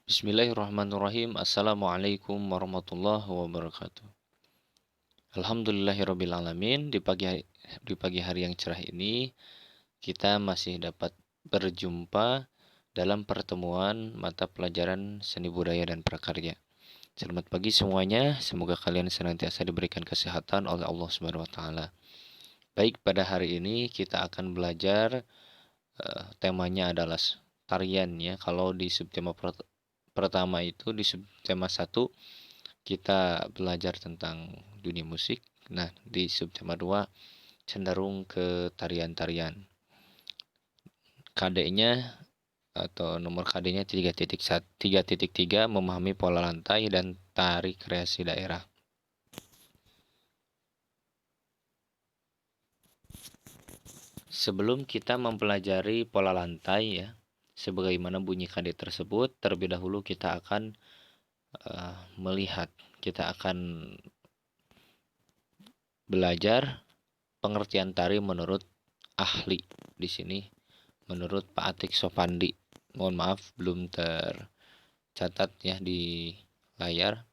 Bismillahirrahmanirrahim. Assalamualaikum warahmatullahi wabarakatuh. Alhamdulillahirabbil alamin. Di pagi hari yang cerah ini kita masih dapat berjumpa dalam pertemuan mata pelajaran seni budaya dan prakarya. Selamat pagi semuanya. Semoga kalian senantiasa diberikan kesehatan oleh Allah Subhanahu wa taala. Baik, pada hari ini kita akan belajar temanya adalah tarian ya. Kalau di subtema pertama itu di subtema 1 kita belajar tentang dunia musik. Nah, di subtema 2 cenderung ke tarian-tarian. KD-nya atau nomor KD-nya 3.3 memahami pola lantai dan tari kreasi daerah. Sebelum kita mempelajari pola lantai ya, sebagaimana bunyi KD tersebut, terlebih dahulu kita akan kita akan belajar pengertian tari menurut ahli di sini, menurut Pak Atik Sopandi. Mohon maaf belum tercatat ya di layar.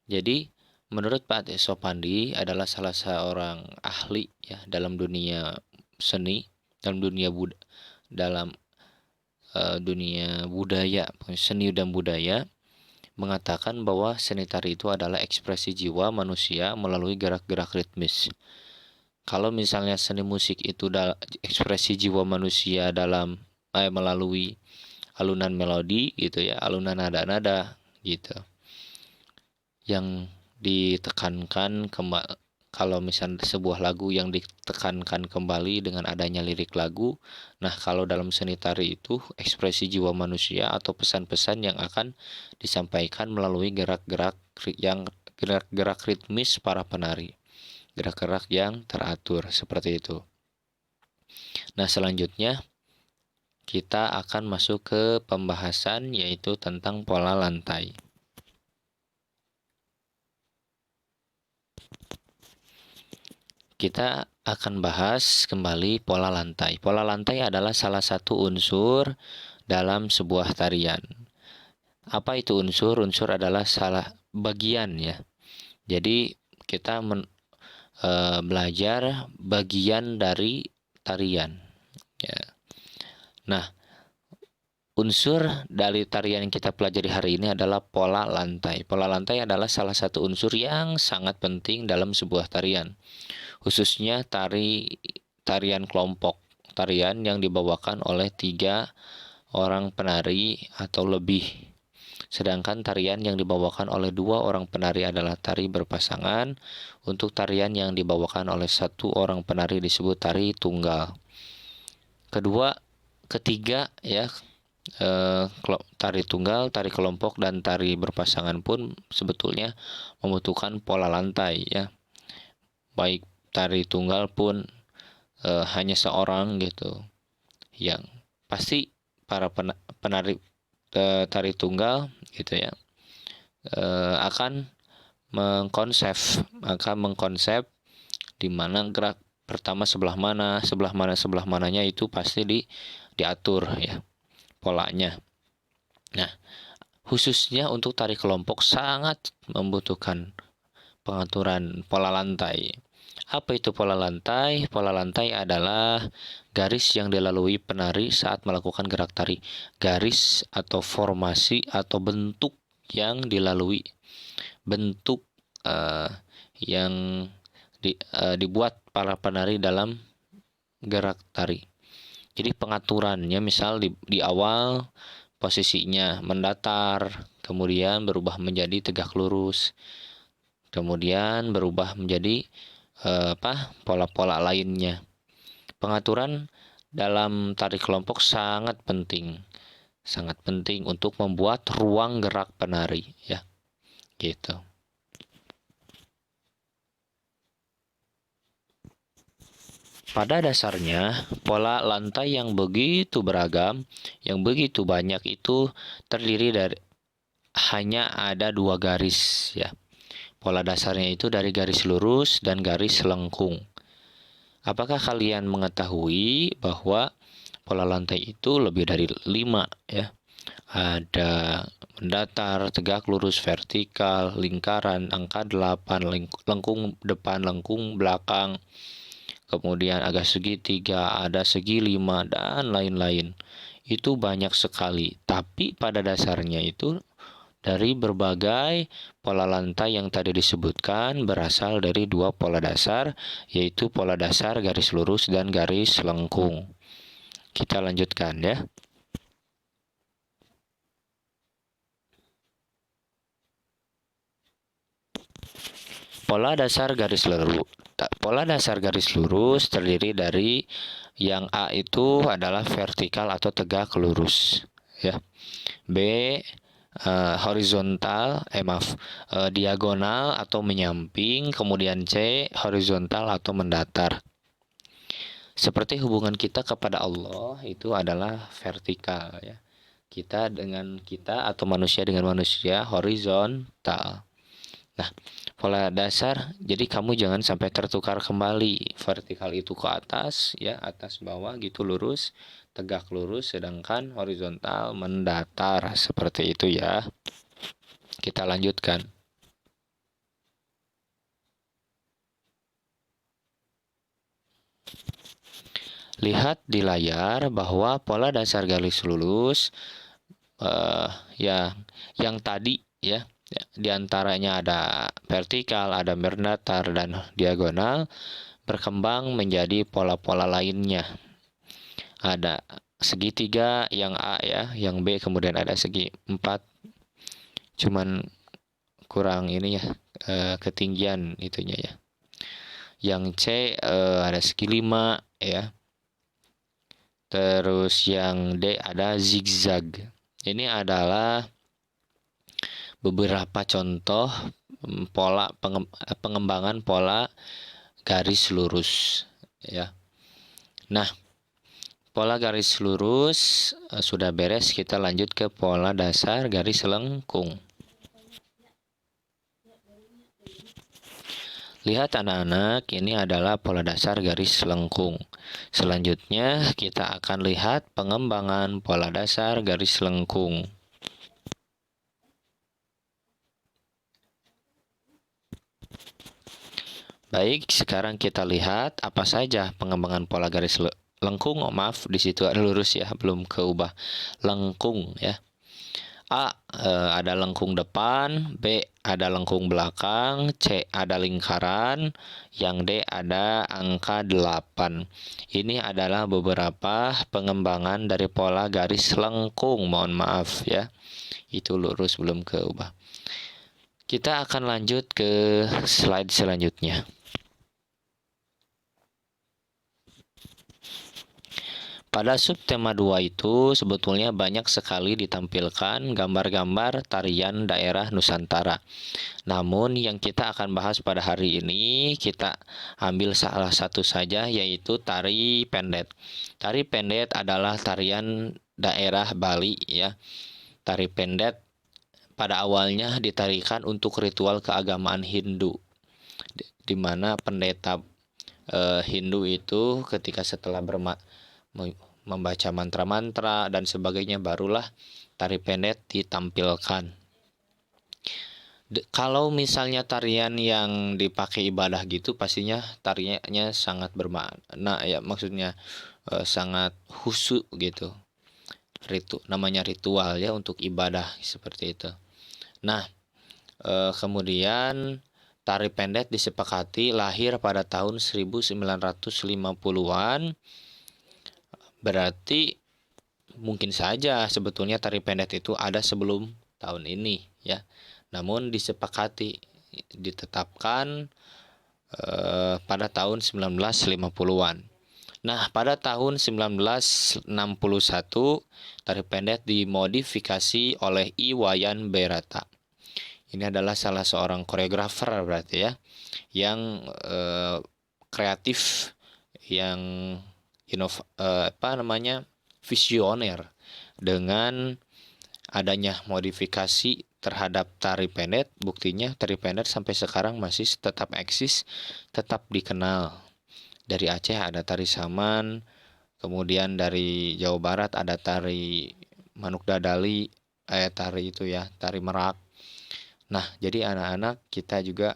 Jadi menurut Pak Atik Sopandi adalah salah seorang ahli ya dalam dunia seni, dalam dunia budaya, seni dan budaya, mengatakan bahwa seni tari itu adalah ekspresi jiwa manusia melalui gerak-gerak ritmis. Kalau misalnya seni musik itu ekspresi jiwa manusia melalui alunan melodi gitu ya, alunan nada-nada gitu. Yang ditekankan kalau misalnya sebuah lagu yang ditekankan kembali dengan adanya lirik lagu. Nah, kalau dalam seni tari itu ekspresi jiwa manusia atau pesan-pesan yang akan disampaikan melalui gerak-gerak ritmis para penari. Gerak-gerak yang teratur seperti itu. Nah, selanjutnya kita akan masuk ke pembahasan yaitu tentang pola lantai. Kita akan bahas kembali pola lantai. Pola lantai adalah salah satu unsur dalam sebuah tarian. Apa itu unsur? Unsur adalah salah bagian ya. Jadi kita belajar bagian dari tarian. Ya. Nah, unsur dari tarian yang kita pelajari hari ini adalah pola lantai. Pola lantai adalah salah satu unsur yang sangat penting dalam sebuah tarian. Khususnya tarian kelompok, tarian yang dibawakan oleh 3 orang penari atau lebih. Sedangkan tarian yang dibawakan oleh 2 orang penari adalah tari berpasangan. Untuk tarian yang dibawakan oleh 1 orang penari disebut tari tunggal. Ketiga ya, tari tunggal, tari kelompok, dan tari berpasangan pun sebetulnya membutuhkan pola lantai ya. Baik tari tunggal pun hanya seorang gitu. Yang pasti para penari tari tunggal gitu ya akan mengkonsep di mana gerak pertama sebelah mananya itu pasti diatur ya polanya. Nah, khususnya untuk tari kelompok sangat membutuhkan pengaturan pola lantai. Apa itu pola lantai? Pola lantai adalah garis yang dilalui penari saat melakukan gerak tari. Garis atau formasi atau bentuk yang dilalui. Bentuk yang dibuat para penari dalam gerak tari. Jadi pengaturannya misal di awal posisinya mendatar, kemudian berubah menjadi tegak lurus, kemudian berubah menjadi pola-pola lainnya. Pengaturan dalam tari kelompok sangat penting untuk membuat ruang gerak penari ya gitu. Pada dasarnya pola lantai yang begitu beragam, yang begitu banyak itu terdiri dari hanya ada 2 garis ya. Pola dasarnya itu dari garis lurus dan garis lengkung. Apakah kalian mengetahui bahwa pola lantai itu lebih dari 5 ya? ada mendatar, tegak lurus, vertikal, lingkaran, angka 8, lengkung depan, lengkung belakang, kemudian agak segitiga, ada segi 5, dan lain-lain. Itu banyak sekali, tapi pada dasarnya itu dari berbagai pola lantai yang tadi disebutkan berasal dari dua pola dasar, yaitu pola dasar garis lurus dan garis lengkung. Kita lanjutkan ya. Pola dasar garis lurus terdiri dari yang A itu adalah vertikal atau tegak lurus, ya. B horizontal, diagonal atau menyamping, kemudian C horizontal atau mendatar. Seperti hubungan kita kepada Allah itu adalah vertikal, ya. Kita atau manusia dengan manusia horizontal. Nah, pola dasar, jadi kamu jangan sampai tertukar kembali. Vertikal itu ke atas, ya, atas bawah gitu lurus, tegak lurus, sedangkan horizontal mendatar, seperti itu ya. Kita lanjutkan. Lihat di layar bahwa pola dasar garis lurus ya yang tadi ya, di antaranya ada vertikal, ada mendatar, dan diagonal berkembang menjadi pola-pola lainnya. Ada segitiga yang A ya, yang B kemudian ada segi 4. Cuman kurang ini ya, ketinggian itunya ya. Yang C ada segi 5 ya. Terus yang D ada zigzag. Ini adalah beberapa contoh pola pengembangan pola garis lurus ya. Nah, pola garis lurus sudah beres, kita lanjut ke pola dasar garis lengkung. Lihat anak-anak, ini adalah pola dasar garis lengkung. Selanjutnya kita akan lihat pengembangan pola dasar garis lengkung. Baik, sekarang kita lihat apa saja pengembangan pola garis lengkung. Oh, maaf, di situ ada lurus ya, belum keubah. Lengkung ya. A ada lengkung depan, B ada lengkung belakang, C ada lingkaran, yang D ada angka 8. Ini adalah beberapa pengembangan dari pola garis lengkung. Mohon maaf ya, itu lurus belum keubah. Kita akan lanjut ke slide selanjutnya. Pada subtema 2 itu sebetulnya banyak sekali ditampilkan gambar-gambar tarian daerah Nusantara. Namun yang kita akan bahas pada hari ini, kita ambil salah satu saja, yaitu tari pendet. Tari pendet adalah tarian daerah Bali ya. Tari pendet pada awalnya ditarikan untuk ritual keagamaan Hindu, di mana pendeta Hindu itu ketika setelah membaca mantra-mantra dan sebagainya, barulah tari pendet ditampilkan. Kalau misalnya tarian yang dipakai ibadah gitu, pastinya tariannya sangat bermakna ya, maksudnya sangat khusyuk gitu. Namanya ritual ya, untuk ibadah seperti itu. Nah, kemudian tari pendet disepakati lahir pada tahun 1950-an. Berarti mungkin saja sebetulnya tari pendet itu ada sebelum tahun ini ya. Namun disepakati, ditetapkan pada tahun 1950-an. Nah, pada tahun 1961 tari pendet dimodifikasi oleh Iwayan Berata. Ini adalah salah seorang koreografer berarti ya, yang kreatif, yang visioner dengan adanya modifikasi terhadap tari pendet. Buktinya tari pendet sampai sekarang masih tetap eksis, tetap dikenal. Dari Aceh ada tari saman, kemudian dari Jawa Barat ada tari manuk dadali, tari itu ya, tari merak. Nah, jadi anak-anak kita juga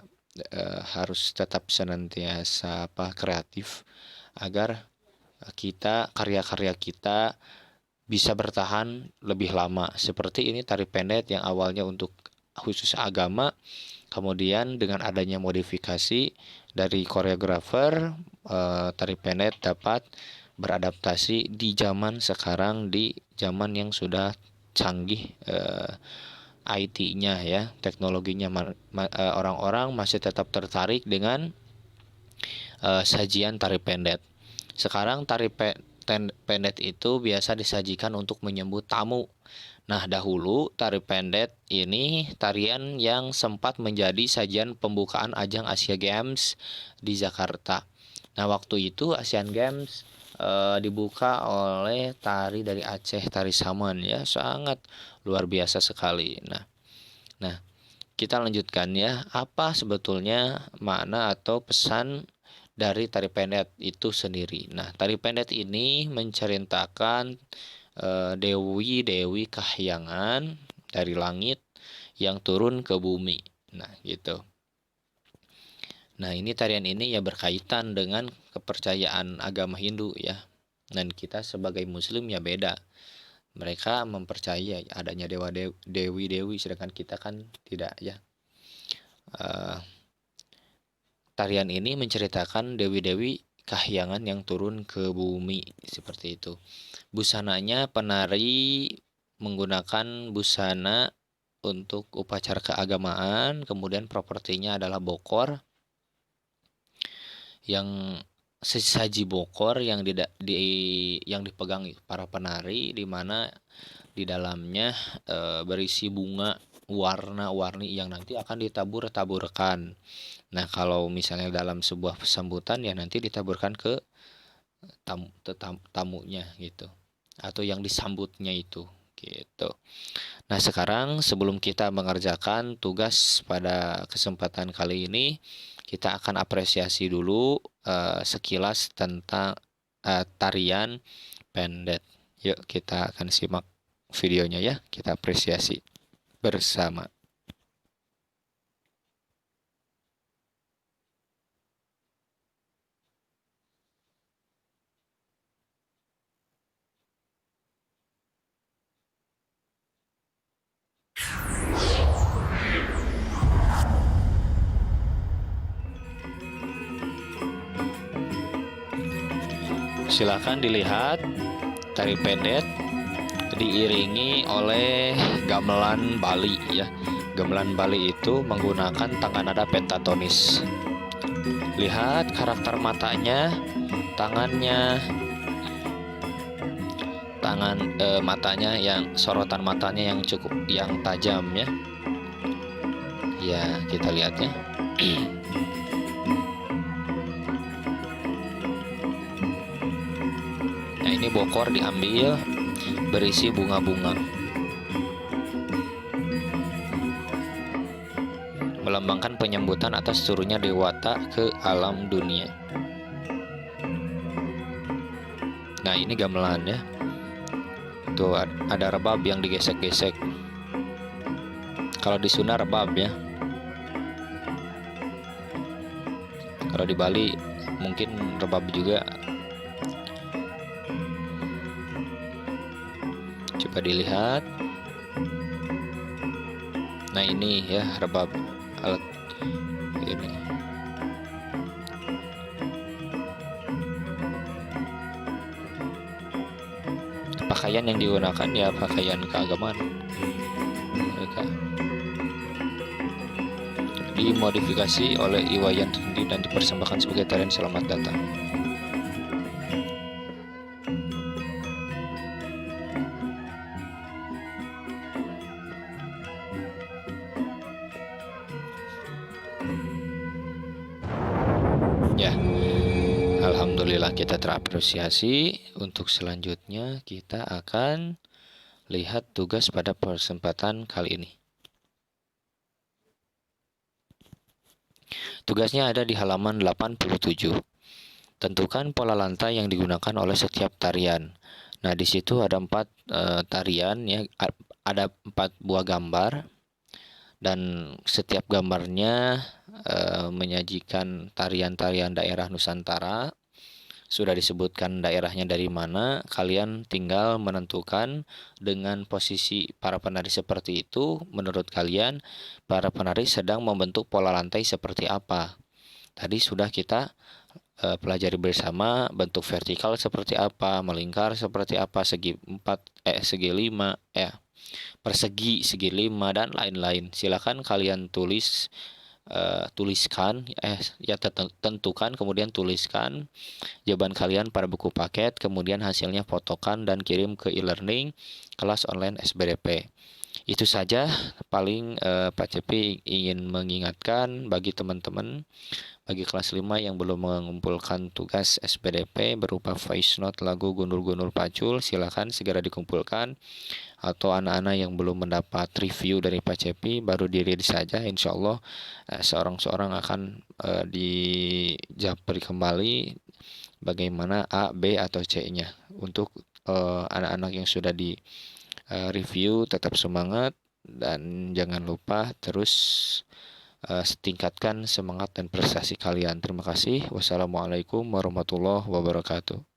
harus tetap senantiasa kreatif agar karya-karya kita bisa bertahan lebih lama. Seperti ini tari pendek yang awalnya untuk khusus agama, kemudian dengan adanya modifikasi dari koreografer, tari pendek dapat beradaptasi di zaman sekarang, di zaman yang sudah canggih IT-nya ya, teknologinya. Orang-orang masih tetap tertarik dengan sajian tari pendek. Sekarang tari pendek itu biasa disajikan untuk menyambut tamu. Nah, dahulu tari pendek ini tarian yang sempat menjadi sajian pembukaan ajang Asia Games di Jakarta. Nah, waktu itu Asian Games dibuka oleh tari dari Aceh, tari Saman ya, sangat luar biasa sekali. Nah, kita lanjutkan ya. Apa sebetulnya makna atau pesan dari tari pendek itu sendiri? Nah, tari pendek ini menceritakan dewi-dewi kahyangan dari langit yang turun ke bumi. Nah, gitu. Nah, ini tarian ini ya berkaitan dengan kepercayaan agama Hindu ya. Dan kita sebagai muslim ya beda. Mereka mempercayai adanya dewi-dewi, sedangkan kita kan tidak ya. Tarian ini menceritakan dewi-dewi kahyangan yang turun ke bumi seperti itu. Busananya, penari menggunakan busana untuk upacara keagamaan, kemudian propertinya adalah bokor, yang sesaji bokor yang yang dipegang para penari, di mana di dalamnya berisi bunga warna-warni yang nanti akan ditabur-taburkan. Nah, kalau misalnya dalam sebuah sambutan ya nanti ditaburkan ke tamunya gitu, atau yang disambutnya itu gitu. Nah, sekarang sebelum kita mengerjakan tugas pada kesempatan kali ini, kita akan apresiasi dulu sekilas tentang tarian pendek. Yuk, kita akan simak videonya ya, kita apresiasi bersama. Silakan dilihat tari pendek diiringi oleh gamelan Bali ya. Gamelan Bali itu menggunakan tangga nada pentatonis. Lihat karakter matanya, tangannya, matanya yang sorotan matanya yang cukup yang tajam ya. Ya, kita lihatnya. Nah, ini bokor diambil berisi bunga-bunga, melambangkan penyambutan atas turunnya dewata ke alam dunia. Nah, ini gamelan ya. Tuh ada rebab yang digesek-gesek. Kalau di Sunda rebab ya. Kalau di Bali mungkin rebab juga. Coba dilihat. Nah, ini ya rebab, alat ini. Pakaian yang digunakan ya pakaian keagamaan mereka. Dimodifikasi oleh Iwayan Rindi dan dipersembahkan sebagai tarian selamat datang. Ya, alhamdulillah kita terapresiasi. Untuk selanjutnya kita akan lihat tugas pada kesempatan kali ini. Tugasnya ada di halaman 87. Tentukan pola lantai yang digunakan oleh setiap tarian. Nah, di situ ada 4 tarian ya, ada 4 buah gambar dan setiap gambarnya menyajikan tarian-tarian daerah Nusantara. Sudah disebutkan daerahnya dari mana, kalian tinggal menentukan dengan posisi para penari seperti itu, menurut kalian para penari sedang membentuk pola lantai seperti apa. Tadi sudah kita pelajari bersama bentuk vertikal seperti apa, melingkar seperti apa, segi 4, segi 5, persegi, segi 5 dan lain-lain. Silakan kalian tuliskan, ya tentukan, kemudian tuliskan jawaban kalian pada buku paket, kemudian hasilnya fotokan dan kirim ke e-learning kelas online SBDP. Itu saja paling Pak Cepi ingin mengingatkan bagi teman-teman, bagi kelas 5 yang belum mengumpulkan tugas SPDP berupa voice note lagu Gundul-Gundul Pacul, silakan segera dikumpulkan. Atau anak-anak yang belum mendapat review dari Pak Cepi, baru diri saja, insya Allah seorang-seorang akan dijabri kembali bagaimana A, B, atau C-nya. Untuk anak-anak yang sudah di review, tetap semangat dan jangan lupa terus tingkatkan semangat dan prestasi kalian. Terima kasih. Wassalamualaikum warahmatullahi wabarakatuh.